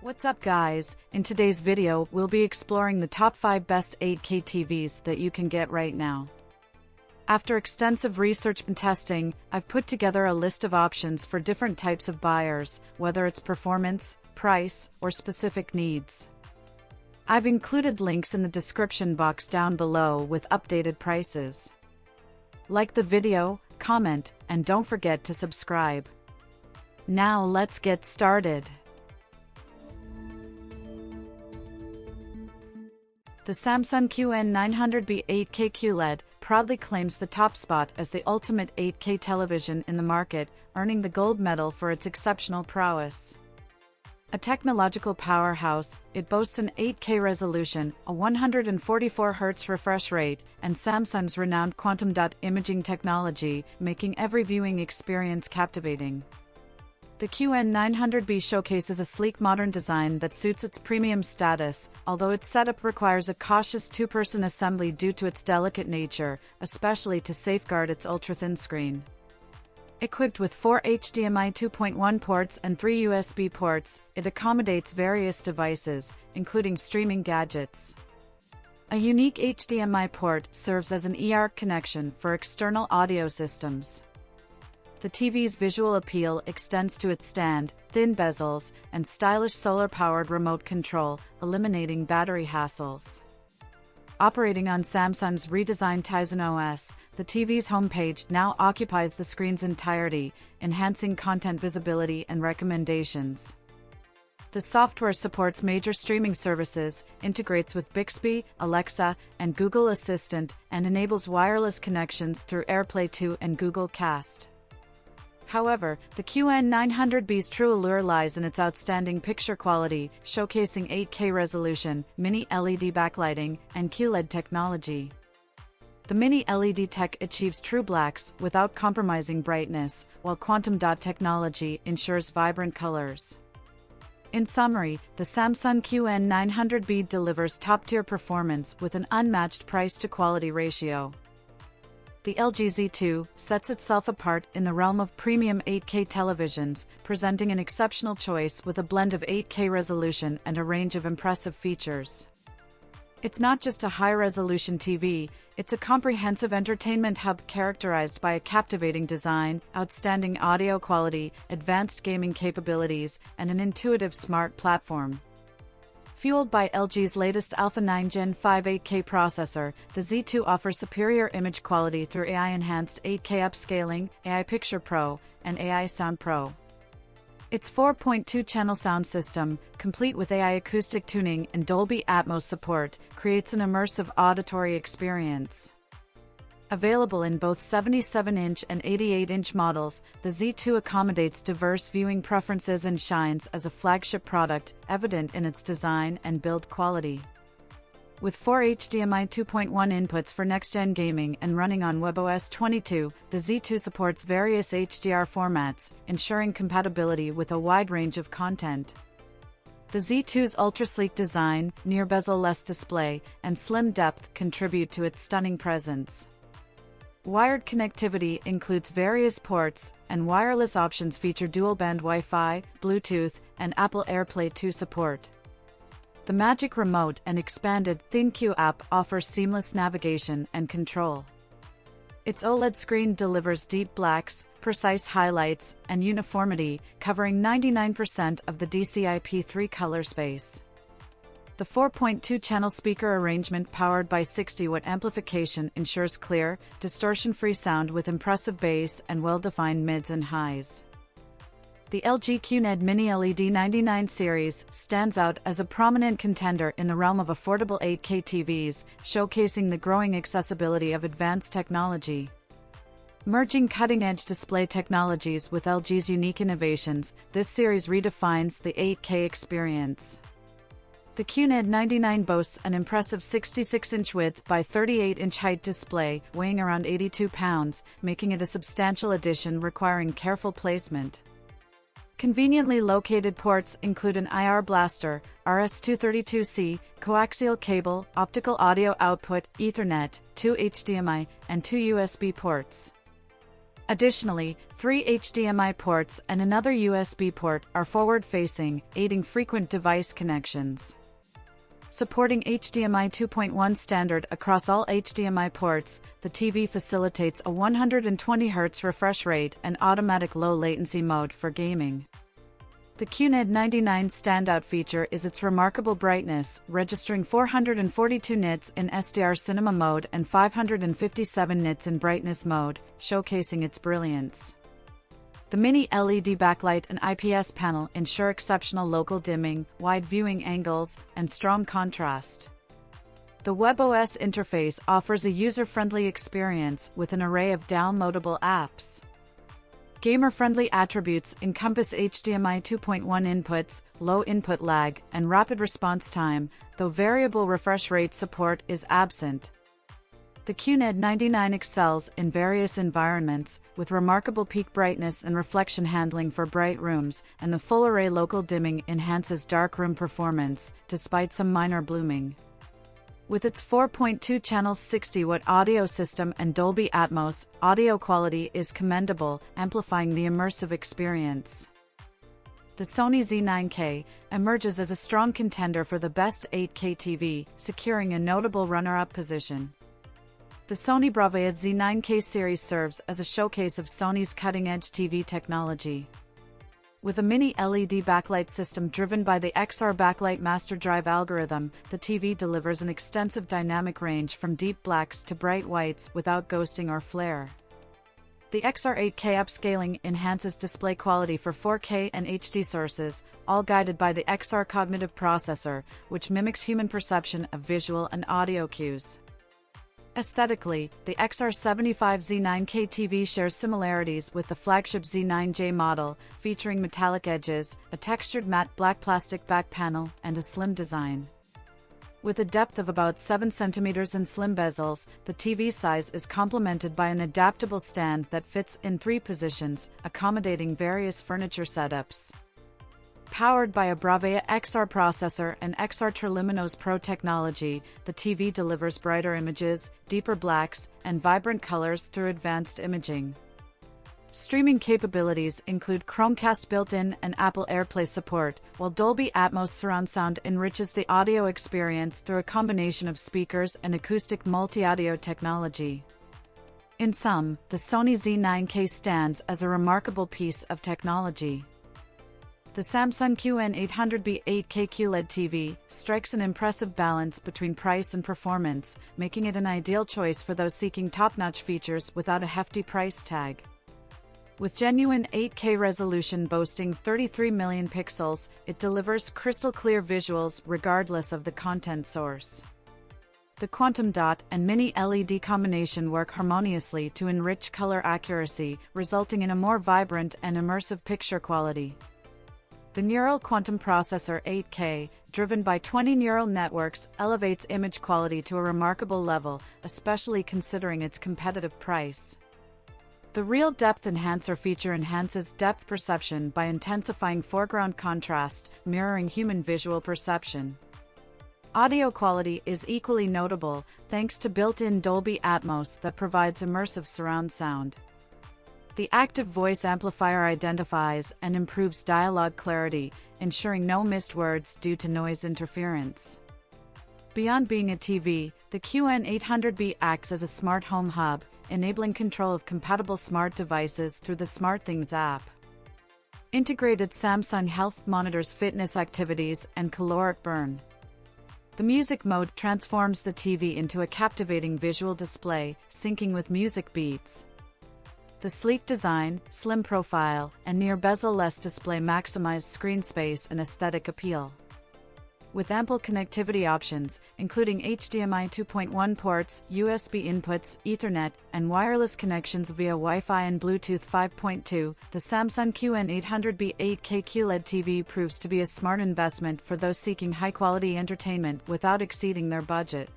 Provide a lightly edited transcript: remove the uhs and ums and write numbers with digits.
What's up guys, in today's video we'll be exploring the top 5 best 8K TVs that you can get right now. After extensive research and testing, I've put together a list of options for different types of buyers, whether it's performance, price, or specific needs. I've included links in the description box down below with updated prices. Like the video, comment, and don't forget to subscribe. Now let's get started. The Samsung QN900B 8K QLED proudly claims the top spot as the ultimate 8K television in the market, earning the gold medal for its exceptional prowess. A technological powerhouse, it boasts an 8K resolution, a 144Hz refresh rate, and Samsung's renowned quantum dot imaging technology, making every viewing experience captivating. The QN900B showcases a sleek modern design that suits its premium status, although its setup requires a cautious two-person assembly due to its delicate nature, especially to safeguard its ultra-thin screen. Equipped with 4 HDMI 2.1 ports and 3 USB ports, it accommodates various devices, including streaming gadgets. A unique HDMI port serves as an eARC connection for external audio systems. The TV's visual appeal extends to its stand, thin bezels, and stylish solar-powered remote control, eliminating battery hassles. Operating on Samsung's redesigned Tizen OS, the TV's homepage now occupies the screen's entirety, enhancing content visibility and recommendations. The software supports major streaming services, integrates with Bixby, Alexa, and Google Assistant, and enables wireless connections through AirPlay 2 and Google Cast. However, the QN900B's true allure lies in its outstanding picture quality, showcasing 8K resolution, Mini-LED backlighting, and QLED technology. The Mini-LED tech achieves true blacks without compromising brightness, while quantum dot technology ensures vibrant colors. In summary, the Samsung QN900B delivers top-tier performance with an unmatched price-to-quality ratio. The LG Z2 sets itself apart in the realm of premium 8K televisions, presenting an exceptional choice with a blend of 8K resolution and a range of impressive features. It's not just a high-resolution TV, it's a comprehensive entertainment hub characterized by a captivating design, outstanding audio quality, advanced gaming capabilities, and an intuitive smart platform. Fueled by LG's latest Alpha 9 Gen 5 8K processor, the Z2 offers superior image quality through AI-enhanced 8K upscaling, AI Picture Pro, and AI Sound Pro. Its 4.2-channel sound system, complete with AI acoustic tuning and Dolby Atmos support, creates an immersive auditory experience. Available in both 77-inch and 88-inch models, the Z2 accommodates diverse viewing preferences and shines as a flagship product, evident in its design and build quality. With 4 HDMI 2.1 inputs for next-gen gaming and running on WebOS 22, the Z2 supports various HDR formats, ensuring compatibility with a wide range of content. The Z2's ultra-sleek design, near-bezel-less display, and slim depth contribute to its stunning presence. Wired connectivity includes various ports, and wireless options feature dual-band Wi-Fi, Bluetooth, and Apple AirPlay 2 support. The Magic Remote and expanded ThinQ app offer seamless navigation and control. Its OLED screen delivers deep blacks, precise highlights, and uniformity, covering 99% of the DCI-P3 color space. The 4.2-channel speaker arrangement powered by 60-watt amplification ensures clear, distortion-free sound with impressive bass and well-defined mids and highs. The LG QNED MiniLED 99 series stands out as a prominent contender in the realm of affordable 8K TVs, showcasing the growing accessibility of advanced technology. Merging cutting-edge display technologies with LG's unique innovations, this series redefines the 8K experience. The QNED 99 boasts an impressive 66-inch width by 38-inch height display, weighing around 82 pounds, making it a substantial addition requiring careful placement. Conveniently located ports include an IR blaster, RS-232C, coaxial cable, optical audio output, Ethernet, 2 HDMI, and 2 USB ports. Additionally, 3 HDMI ports and another USB port are forward-facing, aiding frequent device connections. Supporting HDMI 2.1 standard across all HDMI ports, the TV facilitates a 120 Hz refresh rate and automatic low-latency mode for gaming. The QNED 99 standout feature is its remarkable brightness, registering 442 nits in SDR cinema mode and 557 nits in brightness mode, showcasing its brilliance. The Mini-LED backlight and IPS panel ensure exceptional local dimming, wide viewing angles, and strong contrast. The WebOS interface offers a user-friendly experience with an array of downloadable apps. Gamer-friendly attributes encompass HDMI 2.1 inputs, low input lag, and rapid response time, though variable refresh rate support is absent. The QNED 99 excels in various environments, with remarkable peak brightness and reflection handling for bright rooms, and the full-array local dimming enhances darkroom performance, despite some minor blooming. With its 4.2-channel 60-watt audio system and Dolby Atmos, audio quality is commendable, amplifying the immersive experience. The Sony Z9K emerges as a strong contender for the best 8K TV, securing a notable runner-up position. The Sony Bravia Z9K series serves as a showcase of Sony's cutting-edge TV technology. With a Mini-LED backlight system driven by the XR backlight master drive algorithm, the TV delivers an extensive dynamic range from deep blacks to bright whites without ghosting or flare. The XR 8K upscaling enhances display quality for 4K and HD sources, all guided by the XR cognitive processor, which mimics human perception of visual and audio cues. Aesthetically, the XR75 Z9K TV shares similarities with the flagship Z9J model, featuring metallic edges, a textured matte black plastic back panel, and a slim design. With a depth of about 7 cm and slim bezels, the TV size is complemented by an adaptable stand that fits in 3 positions, accommodating various furniture setups. Powered by a Bravia XR processor and XR Terluminos Pro technology, the TV delivers brighter images, deeper blacks, and vibrant colors through advanced imaging. Streaming capabilities include Chromecast built-in and Apple AirPlay support, while Dolby Atmos surround sound enriches the audio experience through a combination of speakers and acoustic multi-audio technology. In sum, the Sony Z9K stands as a remarkable piece of technology. The Samsung QN800B 8K QLED TV strikes an impressive balance between price and performance, making it an ideal choice for those seeking top-notch features without a hefty price tag. With genuine 8K resolution boasting 33 million pixels, it delivers crystal-clear visuals regardless of the content source. The quantum dot and mini-LED combination work harmoniously to enrich color accuracy, resulting in a more vibrant and immersive picture quality. The Neural Quantum Processor 8K, driven by 20 neural networks, elevates image quality to a remarkable level, especially considering its competitive price. The Real Depth Enhancer feature enhances depth perception by intensifying foreground contrast, mirroring human visual perception. Audio quality is equally notable, thanks to built-in Dolby Atmos that provides immersive surround sound. The active voice amplifier identifies and improves dialogue clarity, ensuring no missed words due to noise interference. Beyond being a TV, the QN800B acts as a smart home hub, enabling control of compatible smart devices through the SmartThings app. Integrated Samsung Health monitors fitness activities and caloric burn. The music mode transforms the TV into a captivating visual display, syncing with music beats. The sleek design, slim profile, and near bezel-less display maximize screen space and aesthetic appeal. With ample connectivity options, including HDMI 2.1 ports, USB inputs, Ethernet, and wireless connections via Wi-Fi and Bluetooth 5.2, the Samsung QN800B 8K QLED TV proves to be a smart investment for those seeking high-quality entertainment without exceeding their budget.